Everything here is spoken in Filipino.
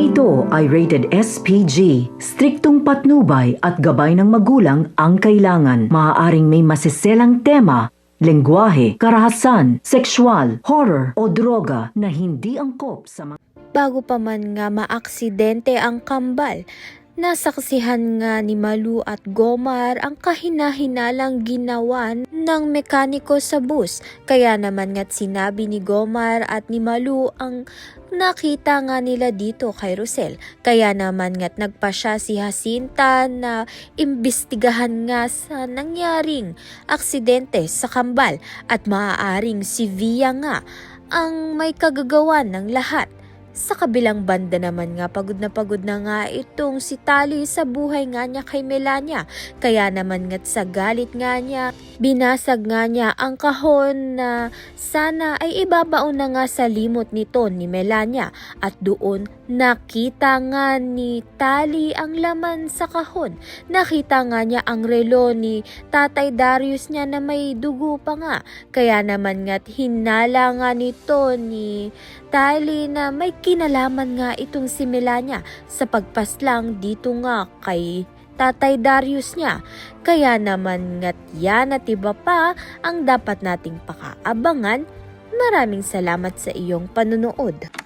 ito ay rated SPG. Striktong patnubay at gabay ng magulang ang kailangan. Maaaring may masiselang tema, lengguwahe, karahasan, sexual, horror o droga na hindi angkop sa mga... Bago pa man nga maaksidente ang kambal, nasaksihan nga ni Malu at Gomar ang kahina-hinalang ginawa ng mekaniko sa bus. Kaya naman nga't sinabi ni Gomar at ni Malu ang nakita nga nila dito kay Rosel. Kaya naman nga't nagpasya si Jacinta na imbestigahan nga sa nangyaring aksidente sa kambal at maaaring si Via nga ang may kagagawan ng lahat. Sa kabilang banda naman nga pagod na nga itong si Tali sa buhay nga niya kay Melania. Kaya naman nga't sa galit nga niya, binasag nga niya ang kahon na sana ay ibabaon na nga sa limot nito ni Melania. At doon nakita nga ni Tali ang laman sa kahon. Nakita nga niya ang relo ni Tatay Darius niya na may dugo pa nga. Kaya naman nga't hinala nga nito ni Tali na may kinalaman nga itong si Melania sa pagpaslang dito nga kay Tatay Darius niya. Kaya naman nga't yan at iba pa ang dapat nating pakaabangan. Maraming salamat sa iyong panunood.